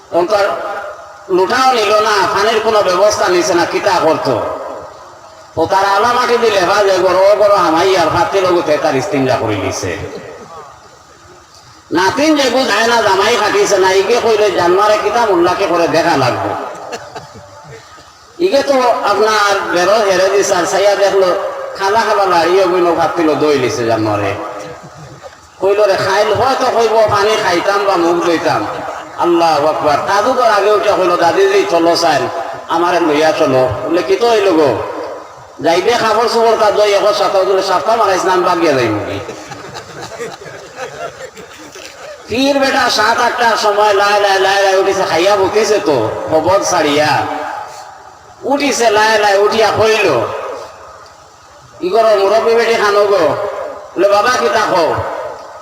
তখন তার লুঠাও নিল না, পানির কোনো ব্যবস্থা নিছে না, কিতা করতো? ও তার আলামাকে দিলে বাজে গরো গরো হামাইয়ার ফাতে লগতে তার ইস্তিনজা করে নিছে। নাতিন যে বুঝায় না জামাই খাটিছে না, ইগে কইলে জানমারে কিতা উল্লাকে করে দেখা লাগবে। ইগে তো আপনার বেরো হেরে দিছে, আর সাইয়া দেখলো খালা খালা লাড়িয়ে বইল ভাবছিল দই লিছে জানমারে। কইল রে খাইল হয়তো কইব পানি খাইতাম বা মুখ লইতাম। আল্লাহু আকবার। দাদু তোর আগে উঠে কইল দাদি যে চলো চাই আমারে লইয়া চলো। বলে কি তো হইল গো? যাইবে খাবার চোখর কাজ দই এখন সাতটা মারাইছ নাম বাগিয়া যাইব। পীর বেটা 7-8টার সময় লাই লাই লাই লাই উঠিছে, খাইয়া বকিছে তো খবর ছাড়িয়া উঠিছে, লাই লাই উঠিয়া কইল ইগর মুরব্বী বেটি খানো গো। বলে বাবা কি তাকো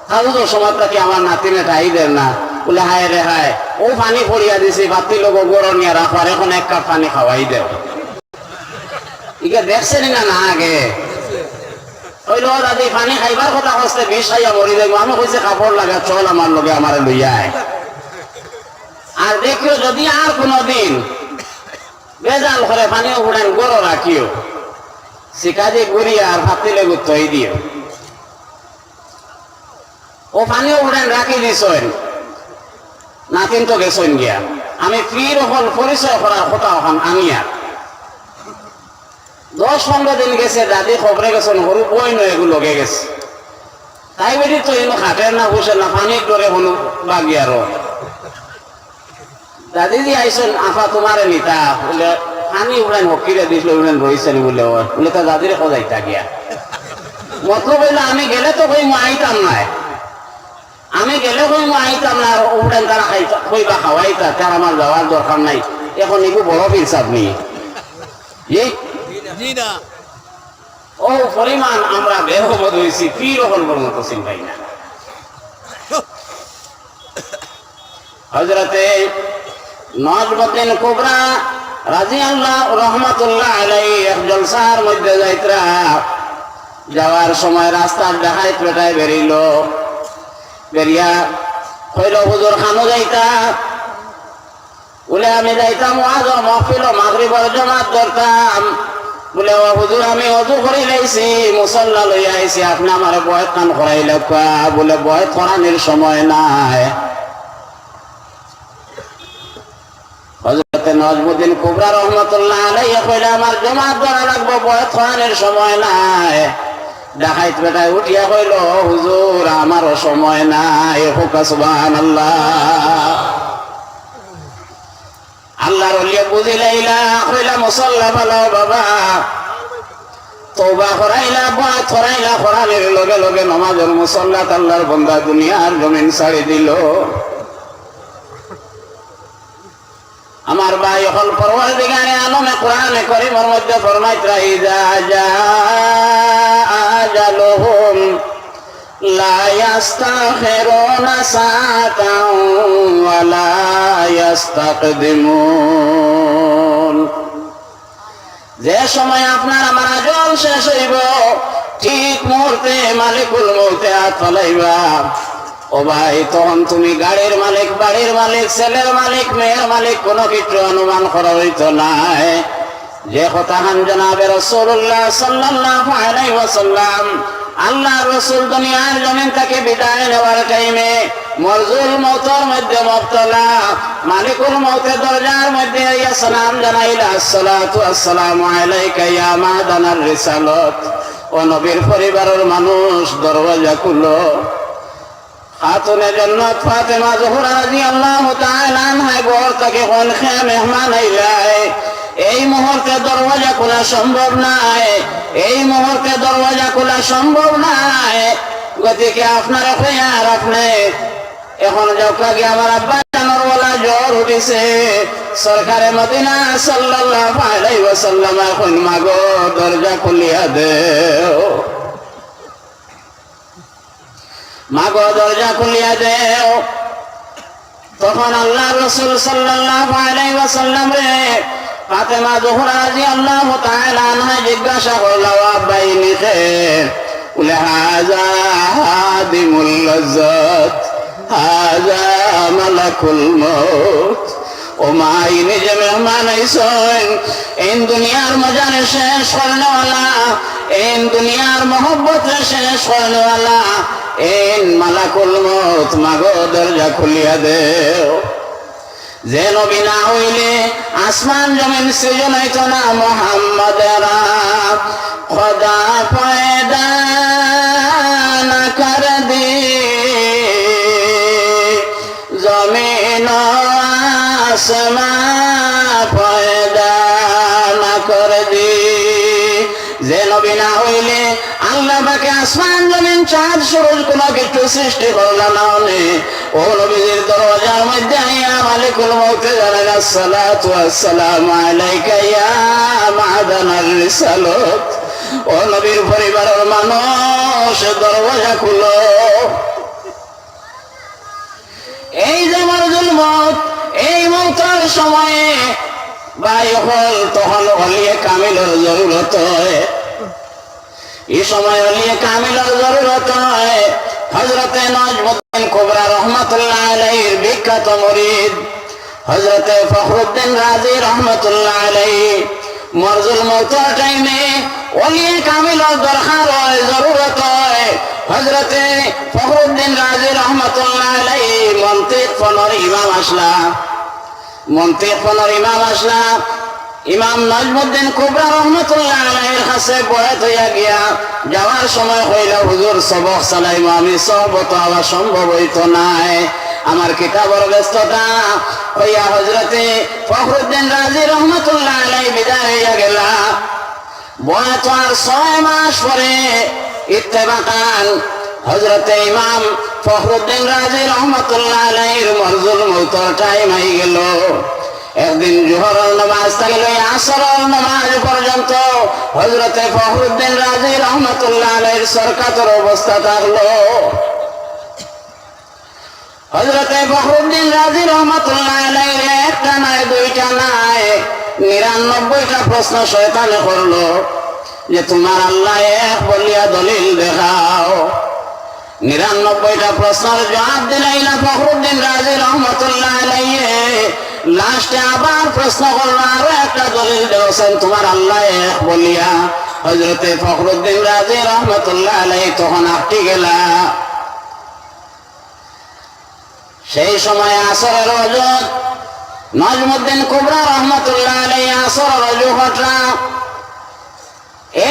তাহলে তো সময়টা কি আমার নাতিনে টাই দেন না? বলে হায় রে হায়, ও পানি পড়িয়া দিছি, ভাতি লোক গরম নিয়ে রাখার, এখন 1 কাপ পানি খাওয়াই দেও। ইকে দেখছেন না না আগে কইল দাদি পানি খাইবার কথা কইছে, বিষ খাইয়া মরি যাইব। আমি কইছে কাপড় লাগা চল আমার লগে, আমার লইয়া আয়। আর দেখিও যদি আর কোনদিন বেজাল করে পানিও উড়ান গরো রাখিও, শিকাজি গুড়িয়া আর ভাতি লেগু তৈ দিও। ও পানিও উড়ান রাখি দিছেন, নাতিন তো গেছেন গিয়া। আমি পীর হল পরিচয় করার কথা ওখান আনিয়া 10-15 দিন গেছে, দাদি খবরে গেছেন, সরু বই নয় এগুলো লগে গেছে। তাই বেটি তো এনে খাটের না বসে না, পানির ডরে হনু বাগি আরো। দাদি দি আইসেন আফা তোমারে নিতা, বলে পানি উড়ান হকিরে দিছিল উড়ান রয়েছেন বলে। বলে তা দাদিরে খোঁজাইতা গিয়া মতলব হইলে আমি গেলে তো কই আইতাম নাই, আমি গেলে কই আইতাম না। উড়ান তারা খাইবা খাওয়াইতা, তার আমার যাওয়ার দরকার নাই। এখন এগুলো বড় পীর সাহেব নি ও পরিমাণ আমরা বেহমত হয়েছি, পীর হল বড় মতো চিন্তাই না। হযরতে নজমুদ্দিন কুবরা রাদিয়াল্লাহু রহমাতুল্লাহ আলাইহি এক জলসার মধ্যে যাইতরা, যাওয়ার সময় রাস্তার দেখায় পেটায় বেরিল, বেরিয়া হইল হুজুর খানো যাইতা, বলে আমি যাইতাম ওয়াজর মাহফিল ও মাগরিবের জামাত ধরতাম, বলে ও হুজুর আমি ওযু করে লাইছি, মুসাল্লা লইয়া আইছি, আপনি আমার বয়ত কান করাইলে, বলে বয়ত করানোর সময় নাই। হযরতে নজমুদ্দিন কুবরা রহমাতুল্লাহ আলাইহি কইলে আমার জামাত ধরা লাগবে, বয়ত করানোর সময় নাই। ডাকাইত বেটায় উঠিয়া কইল হুজুর আমারও সময় নাই। সুবহানাল্লাহ। আল্লাহর ওলিয়া বুঝিলাইলা, কইলা মুসাল্লা ভালো বাবা, তওবা করাইলা, বয়ত করাইলা, করানোর লগে লগে নামাজের মুসাল্লাত আল্লাহর বান্দা দুনিয়ার জমিন ছাড়ি দিল। আমার ভাই হল পরওয়ারদিগারে আলমে কোরআনে কারীমের মধ্যে ফরমাইতরা ইযা আজালুহুম লা ইস্তাখিরুনা সাআতান ওয়া লা ইস্তাকদিমুন। যে সময় আপনার আমার আজল শেষ হইব, ঠিক মুহূর্তে মালিকুল মউতে হাত ফলাইবা। ও ভাই তখন তুমি গাড়ির মালিক, বাড়ির মালিক, ছেলের মালিক, মেয়ের মালিক, কোনো কিছু অনুমান করা হইতো নাই। যে কথাখান জনাবে রাসূলুল্লাহ সাল্লাল্লাহু আলাইহি ওয়াসাল্লাম, আল্লাহ রাসূল দুনিয়ার জমিন থেকে বিদায় নেওয়ার টাইমে মরজুল মউতের মধ্যে মুবতলা, মালিকুল মউতের দরজার মধ্যে ইয়া সালাম জানাইলা, আসসালাতু আসসালামু আলাইকা ইয়া মাদানার রিসালাত। ও নবীর পরিবারের মানুষ দরওয়াজা খুলো। খাতুনে জান্নাত ফাতেমা জোহরা রাদিয়াল্লাহু তাআলা আনহা ঘর থেকে কোন খেয়ে মেহমান আইলাই, এই মুহূর্তে দরওয়াজা খোলা সম্ভব নাই, এই মুহূর্তে দরওয়াজা খোলা সম্ভব নাই। গতিকে আপনারা খেয়ার আপনি এখন যাও কাগে আমার আব্বা জানোর ওলা জ্বর উঠিছে, সরকারে মদিনা সাল্লাল্লাহু আলাইহি ওয়াসাল্লাম এখন মাগো দরজা খুলিয়া দেও, মাগো দরজা খুলিয়া দেও। তখন আল্লাহ রাসূল সাল্লাল্লাহু আলাইহি ওয়াসাল্লাম রে ফাতেমা জোহরা রাদিয়াল্লাহু তাআলা আনহা জিজ্ঞাসা করলো, আব্বাই লিখে, বলে হাযা হাদিমুল লাজ্জাত, হাযা মালাকুল মউত। ও মা ইনি যে মেহমান আইছেন, এই দুনিয়ার মজারে শেষ করনেওয়ালা, এই দুনিয়ার মহব্বত শেষ করনেওয়ালা, এই মালাকুল মউত, মাগো দরজা খুলিয়া দেও। যে নবী না হইলে আসমান জমিন সৃজন হইত না। মুহাম্মাদেরা খোদা পয়দা না কর দি, জমিন আসমান পয়দা না কর দি। যে নবী না হইলে আল্লাহ পাকে আসমান জমিন চাঁদ সূরজ কোনো কিছু সৃষ্টি করল না। ও নবীর দরজার মধ্যে আইয়া মালিকুল মউত জানালেন, আসসালাতু আসসালামু আলাইকা ইয়া মাদানার রিসালাত। ও নবীর পরিবারের মানুষ দরজা খুলো। এই যে মরজুল মউত, এই মউতের সময়ে ভাই হল তখন ওলিয়ে কামিলের জরুরত হয়। এই সময় ওলিয়ে কামিলের জরুরত হয়। হযরতে নজমুদ্দিন কুবরা রহমাতুল্লাহ আলাইহির বিখ্যাত মুরিদ হযরতে ফখরুদ্দিন রাজি রহমাতুল্লাহ আলাইহি মরজুল মউতের টাইমে ওলিয়ে কামিলের দরকার হয়, জরুরত হয়। হযরতে ফখরুদ্দিন রাজি রহমাতুল্লাহ আলাইহি মন্তিক ফনের ইমাম আসলা, মন্তিক ফনের ইমাম আসলা। ইমাম নজমুদ্দিন কুবরা রহমাতুল্লাহ আলাইহির কাছে বয়াত হইয়া গিয়া যাওয়ার সময় হইল, হুজুর সবক চালাইব, আমি সহবত হওয়া সম্ভব হইত নাই, আমার কিতাবের ব্যস্ততা হইয়া হযরতে ফখরুদ্দিন রাজি রহমাতুল্লাহ আলাইহি বিদায় হইয়া গেলা। বয়াত আর 6 মাস পরে ইত্তেফাকান হযরতে ইমাম ফখরুদ্দিন রাজি রহমাতুল্লাহ আলাইহির মরজুল মউতের টাইম হয়ে গেল। একদিন জোহরের নামাজ থেকে লইয়া আসরের নামাজ পর্যন্ত হযরতে ফখরুদ্দিন রাজি রহমাতুল্লাহ আলাইহির সরকাতের অবস্থা থাকলো। হযরতে ফখরুদ্দিন রাজি রহমাতুল্লাহ আলাইহি একটা নয় দুইটা নয় 99টা প্রশ্ন শয়তানে করলো যে তোমার আল্লাহ এক বলিয়া দলিল দেখাও। 99টা প্রশ্নের জবাব দিলাইলা ফখরুদ্দিন রাজি রহমাতুল্লাহ আলাইহি। লাস্টে আবার প্রশ্ন করলো আরো একটা দলিল দেওয়াছেন তোমার আল্লাহ এক বলিয়া। হযরতে ফখরুদ্দিন রাজি রহমাতুল্লাহ আলাইহি তখন আটকে গেলা। সেই সময় আসরের ওয়াজত নজমুদ্দিন কুবরা রহমাতুল্লাহ আলাইহি আসরের ওয়াজত ঘটলা।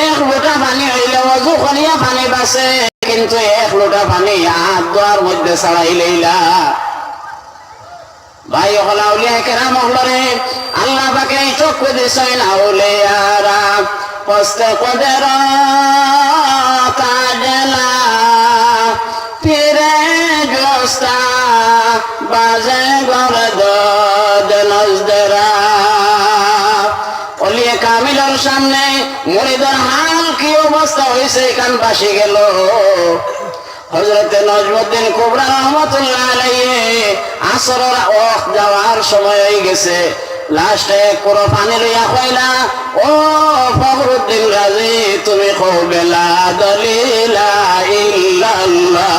এক লোটা পানি হইলে ওযু করিয়া পানি বাসে, কিন্তু এক লোটা পানি হাত ধোয়ার মধ্যে ছাড়াই লইলা। ভাই হলা উলিয়া কেরাম হলরে আল্লাহ পাকে চক্ষু দিছেন আউলিয়ারা কষ্টে কদের কাজলা ফিরে জোস্তা বাজে গরে দদ নজদেরা। অলিয়ে কামিলের সামনে মুরিদের হাল কি অবস্থা হয়েছে কান বাসি গেল। হযরতে নজমুদ্দিন কুবরা রহমাতুল্লাহ আলাইহি আসরের ওয়াক্ত যাওয়ার সময় হয়ে গেছে। লাস্টে কোরো পানি লইয়া কইলা ও ফখরুদ্দিন রাজি তুমি কইবে লা দলিলা ইল্লাল্লাহ।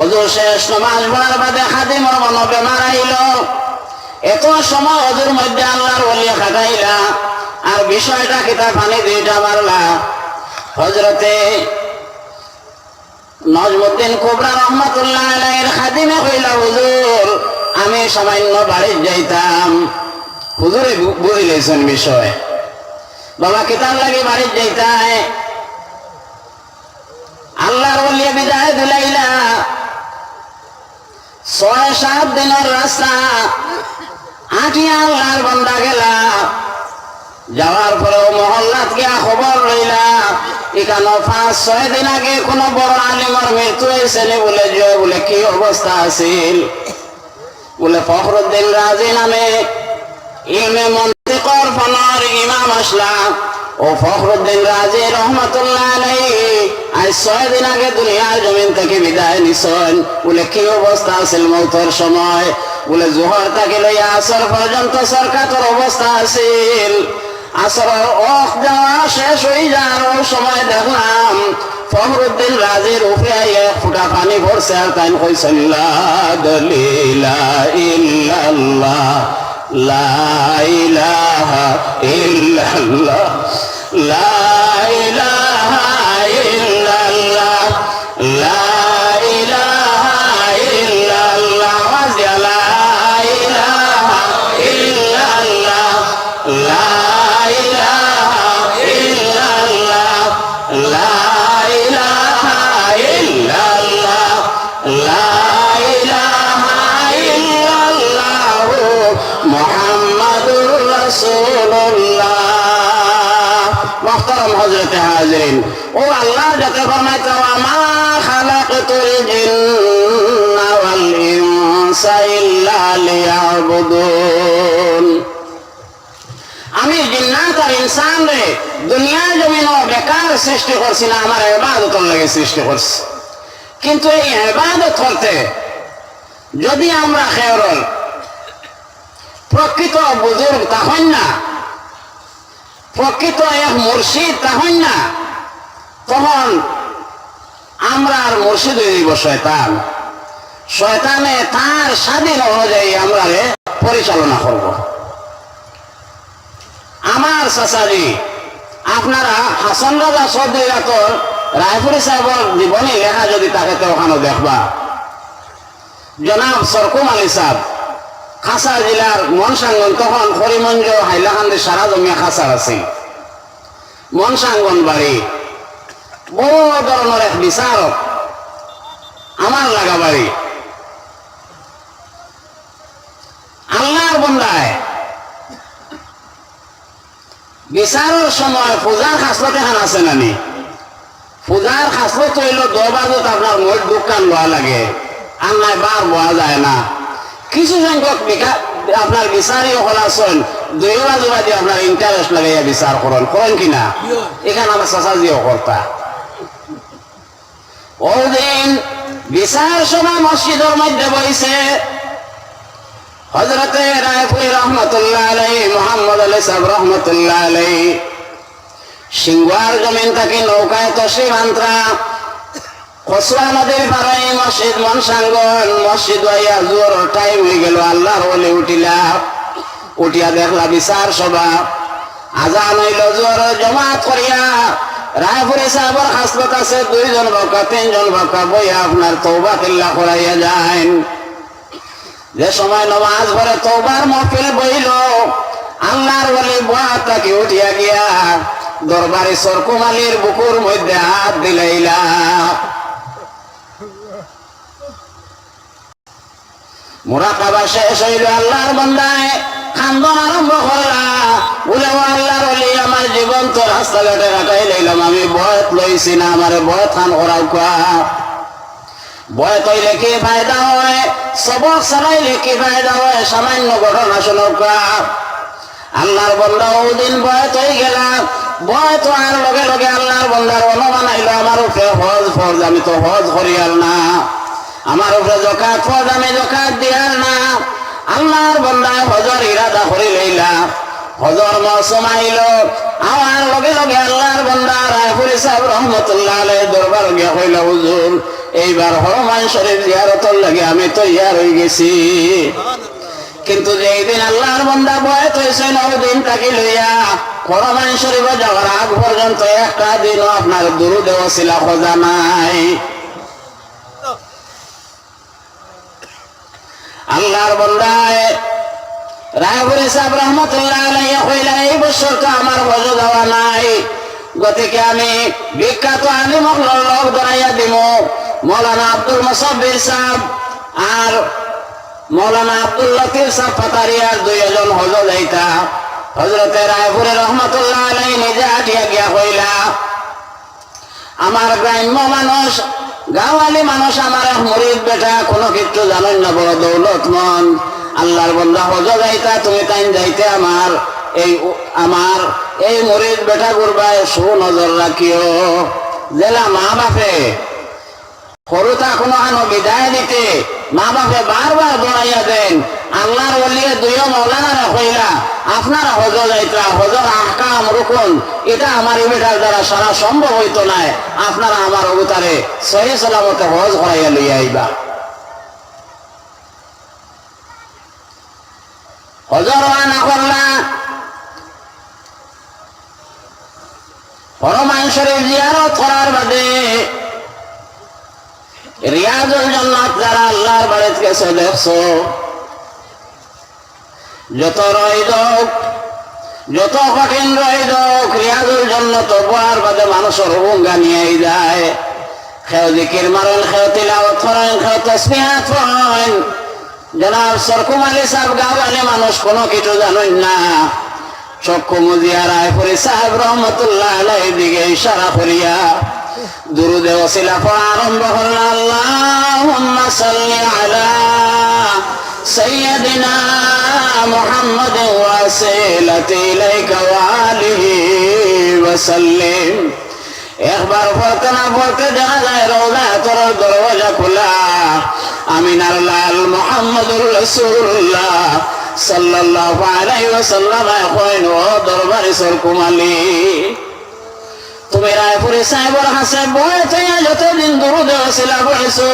ওযুর শেষ নামাজ পড়ার বাদে খাদিমের মনে বেমার আইল। এত সময় ওযুর মধ্যে আল্লাহর ওলি খাটাইলা আর বিষয়টা কিতা পানি দুইটা মারলা। হযরতে নজমুদ্দিন কুবরা রহমাতুল্লাহ আলাইহির খাদিমে কইলা হুজুর আমি সামান্য বাড়ি যাইতাম। হুজুরে বুঝিলেছেন বিষয় বাবা কিতাব লাগে বাড়ি যাইতায়। আল্লাহর ওলি বিদায় দিলাইলা। ৬-৭ দিনের রাস্তা আটিয়া আল্লাহর বান্দা গেলা। যাওয়ার পরেও মহল্লাত গিয়া খবর লইলা এখানে ৫-৬ দিন আগে কোন বড় আলিমের মৃত্যু হয়েছে বলে জয় বলে কি অবস্থা আছিল বলে ফখরুদ্দিন রাজি নামে ইলমে মন্তিকর ফনর ইমাম আসলা। ও ফখরুদ্দিন রাজি রহমাতুল্লাহ আলাইহি আজ ৬ দিন আগে দুনিয়ার জমিন থেকে বিদায় নিছেন বলে কি অবস্থা আছিল মৌতের সময় বলে জোহর থেকে লইয়া আসর পর্যন্ত সরকাতের অবস্থা আছিল। আসরের ওয়াক্ত যাওয়া শেষ হয়ে যাওয়ার সময় দেখলাম ফখরুদ্দিন রাজির উপরে এক ফুটা পানি পড়ছে আর তাই কইছেন লা দলিলা ইল্লাল্লাহ লা ইলাহা ইল্লাল্লাহ লা ইলাহা ইল্লাল্লাহ লা ইলাহা ইল্লাল্লাহ লা ইলাহা ইল্লাল্লাহ লা হযরতে হাজিরিন ও আল্লাহ যাতে ফরমাইতে মা খালাকতুল জিন্না ওয়াল ইনসা ইল্লা লিয়াবুদুন। আমি জিন্নাত আর ইনসান রে দুনিয়া জমিন বেকার সৃষ্টি করছি না, আমার ইবাদতের লাগি সৃষ্টি করছি। কিন্তু এই ইবাদত করতে যদি আমরা খেয়রল প্রকৃত বুজুর্গ তখন না, প্রকৃত এক মুর্শিদ তখন না, তখন আমরা আর মুর্শিদ হয়ে দিব শয়তান। শয়তানে তার স্বাধীন অনুযায়ী আমরা পরিচালনা করব। আমার চাচাজি আপনারা হাসান রাজা চৌধুরী রায়পুরি সাহেবের জীবনী লেখা যদি তাকে তো ওখানে দেখবা। জনাব সরকুম আলী সাহেব খাসার জেলার মনসাঙ্গন, তখন হরিমঞ্জ হাইলাকান্দি সারা জমিয়া খাসার আছে মনসাঙ্গন বাড়ি, বড় ধরনের এক বিচারক আমার লাগা বাড়ি। আল্লাহর বন্দায় বিচারের সময় পূজার খাসলত এখানে আছে নানি। পূজার খাসলত হইল 10 বাজত আপনার মোট দোকান লওয়া লাগে আর নাই বার বোয়া যায় না। কিছু সংখ্যক আপনার বিচারই হল আছেন দুই বাজুবাজি আপনার ইন্টারেস্ট লাগাইয়া বিচার করেন কিনা, এখানে আমার চাচাজিও কর্তা। ওদিন বিচার সভা মসজিদের মধ্যে বইছে হযরতে রায়পুরি রহমতুল্লাহ আলাইহি, মুহাম্মদ আলী সাহেব রহমতুল্লাহ আলাইহি সিংহার জমিন থেকে নৌকায় তশরিফ আনরা কসবা নদীর পারে মসজিদ মনসাঙ্গন মসজিদ হইয়া জোর টাইম হয়ে গেল। আল্লাহর ওলি উঠিয়া দেখলা বিচার সভা আজান হইল, জোর জমাত করিয়া রায়পুরি সাহেবের হাসপাত আছে 2 জন বক্তা 3 জন বক্তা বইয়া আপনার তওবা তিল্লা করাইয়া যায়। যে সময় নামাজ পড়ে তওবার মাহফিল বইল, আল্লাহর ওলি বুয়াটাকে উঠিয়া গিয়া দরবারে সরকুমালির বুকুর মধ্যে হাত দিলাইলা। মুরাকাবা শেষ হইল, আল্লাহর বান্দায় খান্দন আরম্ভ করলা, বলে আল্লাহর ওলি আমার জীবন তো রাস্তাঘাটে রাখাই লইলাম, আমি বয়ত লইছি না, আমার বয়ত খান করাও কা। বয়ত হইলে কি ফায়দা হয়, সবক চালাইলে কি ফায়দা হয়, সামান্য ঘটনা শোনকা। আল্লাহর বান্দা ওদিন বয়ত হয়ে গেলাম, বয়ত আর লগে লগে আল্লাহর বান্দার অনুমান আইল আমার উপরে হজ ফরজ, আমি তো হজ করিয়াল না, আমার উপরে যাকাত ফরজ, আমি যাকাত দিয়াল না। আল্লাহর বান্দা হজর ইরাদা করে লইলা, হজর মৌসুম আইল, আমার লগে লগে আল্লাহর বান্দা রায়পুরি সাহেব রহমতুল্লাহ আলাইহি দরবার গিয়া কইলা, হুজুর এইবার হরমাইন শরীফ জিয়ারতের লাগে আমি তৈয়ার হয়ে গেছি। কিন্তু যেই দিন আল্লাহর বান্দা বয়স হয়েছে ওদিন তাকে লইয়া হরমাইন শরীফে যাওয়ার আগ পর্যন্ত একটা দিনও আপনার দুরূদ ওসিলা খোঁজা নাই। আল্লাহর বান্দায় রায়পুরি সাহেব রহমতুল্লাহ আলাইহি কইলা, এই বছর তো আমার হজ দেওয়া নাই, গতিকে আমি বিখ্যাত আলিম লোক ধরাইয়া দিব, মৌলানা আব্দুল মুসাব্বির সাহেব আর মৌলানা আব্দুল লতিফ সাহেব পাতারিয়ার 2 জন হজ যাইতা। হযরতে রায়পুরি রহমতুল্লাহ আলাইহি নিজে হাঁটিয়া গিয়া কইলা, আমার গ্রাম্য মানুষ গাঁওয়ালি মানুষ আমার মুরিদ বেটা কোনো কিছু জানেন না, বড় দৌলতমন, আল্লাহর বান্দা হজ যাইতা, তুমি তাই যাইতে আমার এই মুরিদ বেটা গুরবায় সুনজর রাখিও। জেলা মা বাপে সরুতা কোনো আনো বিদায় দিতে মা বাপে বারবার দৌড়াইয়া দেন, আল্লাহর ওলিয়ে 2 মৌলানারা কইলা আপনারা হজ যাইতা, হজর আহকাম রুকুন এটা আমার এই বেটার দ্বারা সারা সম্ভব হইতো না, আপনারা আমার অবতারে সহি সালামতে হজ করাইয়া লইয়া আইবা। হজর না করলা, হরমাইন শরীফ জিয়ারত করার বাদে রিয়াজুল জান্নাত যারা আল্লাহর বাড়িতে গেছে দেখছো, যত রইদক যত কঠিন রইদক রিয়াজুল জান্নাত বয়ার বাদে মানুষের হুঙ্গা নিয়ে যায়। খেও জিকির মারেন, খেও তিলাওয়াত করেন, খেও তাসবিহাত পড়েন। জনাব সরকুম আলী সাহেব গাঁওয়ালি মানুষ কোনো কিছু জানেন না, চক্ষু মুজিয়া রায়পুরি সাহেব রহমতুল্লাহ আলাইহির দিকে ইশারা করিয়া দুরুদে ওসিলা পড়া আরম্ভ করলেন। আল্লাহুম্মা সাল্লি আলা সাইয়্যিদিনা মুহাম্মাদ ওয়াসিলাতি ইলাইকা ওয়া আলিহি ওয়া সাল্লিম। একবার পড়তে না পড়তে দেখা যায় রওজা তোর দরওয়াজা খোলা, আমিনার লাল মুহাম্মদুর রাসূলুল্লাহ সাল্লাল্লাহু আলাইহি ওয়াসাল্লাম কইন, ও দরবারে সরকুম আলী তুমি রায়পুরি সাহেবের হাসে বয়সে যতদিন দুরূদ ওসিলা পড়েছো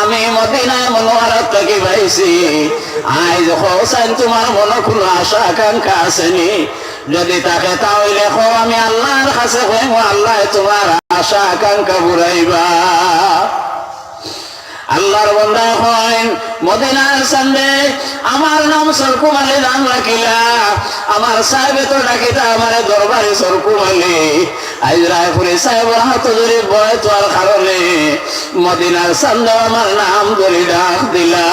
আমি মদিনায় মনোয়ারাত থেকে পাইছি। আজ হোসেন তোমার মনে কোনো আশা আকাঙ্ক্ষা আসেনি, যদি তাকে তাহলে আমি আল্লাহর কাছে কইব আল্লাহ তোমার আশা আকাঙ্ক্ষা পুরাইবা। আল্লাহর বান্দা হন মদিনার সন্দেহ আমার নাম সরকুম আলী নাম রাখিলা, আমার সাহেবে তো ডাকিতা আমার দরবারে সরকুম আলী। আজ রায়পুরি সাহেবের হাত ধরে বয় তোর কারণে মদিনার সন্দেহ আমার নাম ধরে ডাক দিলা,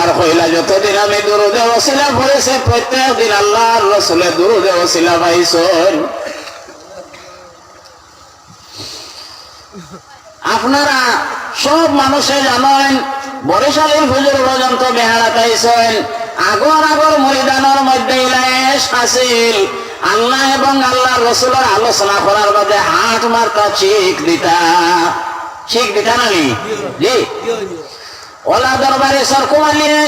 আর কইলা যতদিন আমি দুরূদে ওসিলা পড়েছে প্রত্যেক দিন আল্লাহর রাসূলের দুরূদে ওসিলা পাইছেন। আপনারা সব মানুষে জানেন বরিশালের হুজুর পর্যন্ত বেহারা তাইছেন। আগর আগর ময়দানের মধ্যে ইলায়েশ আসিল আল্লাহ এবং আল্লাহ রসুলের আলোচনা করার বাদে হাত মারতা শিখ দিতা নানি জি ওলা দরবারে সরকুমালিয়ে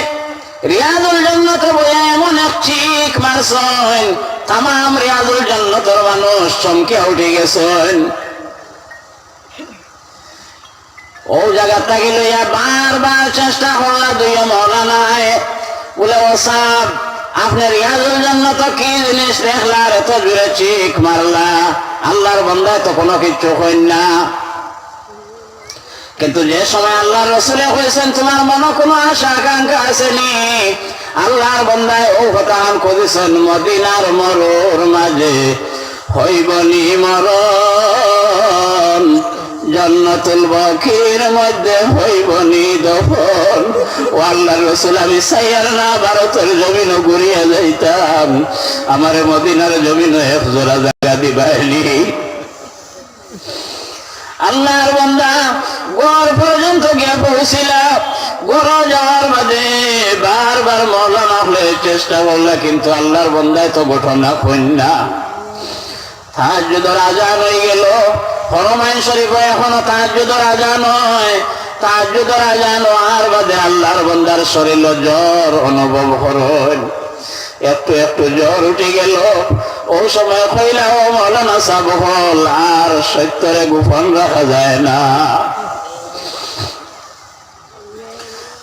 রিয়াজুল জান্নাতে বইয়া এমন এক চিক মারছেন তামাম রিয়াজুল জান্নাতের মানুষ চমকে উঠে গেছেন। ও জায়গাটা গিয়ে বারবার চেষ্টা করলা দুই মৌলানায় বলে ও সাহেব আপনি রিয়াজুল জান্নাত কি জিনিস দেখলা এত জোরে চিক মারলা আল্লাহর বান্দায় তো কোনো কিছু কইন না। কিন্তু যে সময় আল্লাহ রসুলে হয়েছেন তোমার মনে কোনো আশা আকাঙ্ক্ষা আসেনি আল্লাহর বান্দায় ও কথা করেছেন মদিনার মরুর মাঝে হইবনি মরণ জান্নাতুল বাকির মধ্যে হইবনি দফন। ও আল্লাহর রাসূল আমি সাইয়ার না ভারতের জমিনও ঘুরিয়া যাইতাম আমার মদিনার জমিনও এক জোড়া জায়গা দিবাইলি। আল্লাহর বান্দা গড় পর্যন্ত গিয়ে পৌঁছিলাম। গড় যাওয়ার বাদে বারবার মওলানা হলে চেষ্টা করলা কিন্তু আল্লাহর বান্দায় তো ঘটনা কন্যা। তাহাজ্জুদের আজান হয়ে গেল হরমাইন শরীফে এখনো তাহাজ্জুদের আজান হয়। তাহাজ্জুদের আজান হওয়ার বাদে আল্লাহর বান্দার শরীরে জ্বর অনুভব করেন। একটু একটু জ্বর উঠে গেল। ও সময় কইলা ও মৌলানা সাহেব হল আর সত্যরে গোপন রাখা যায় না।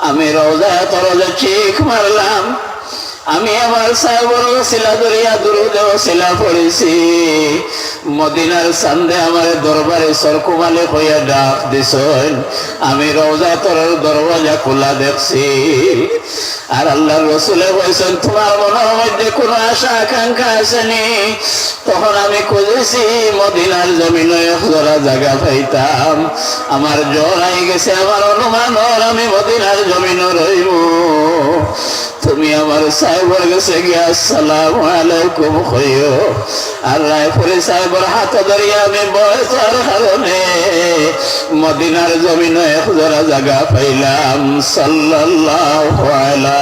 আমি রওজায় তরজে চিক মারলাম। আমি আমার সাহেবের ওসিলা ধরিয়া দুরুদে ওসিলা পড়েছি। মদিনার সান্দে আমার দরবারে সরকুমালে হইয়া ডাক দিছেন। আমি রওজা তরের দরওয়াজা খোলা দেখছি আর আল্লাহর রাসূলে কইছেন তোমার মনের মধ্যে কোনো আশা আকাঙ্ক্ষা আসেনি। তখন আমি খুঁজেছি মদিনার জমিনে এক জোড়া জায়গা পাইতাম। আমার জ্বর আই গেছে আমার অনুমান আমি মদিনার জমিনে রইব। তুমি আমার সাহেবের কাছে গিয়ে আসসালামু আলাইকুম কইও। আর রায়পুরি সাহেবের হাত ধরিয়া আমি বয়সের কারণে মদিনার জমিনে এক জোড়া জায়গা পাইলাম। সাল্লাল্লাহু আলাইহি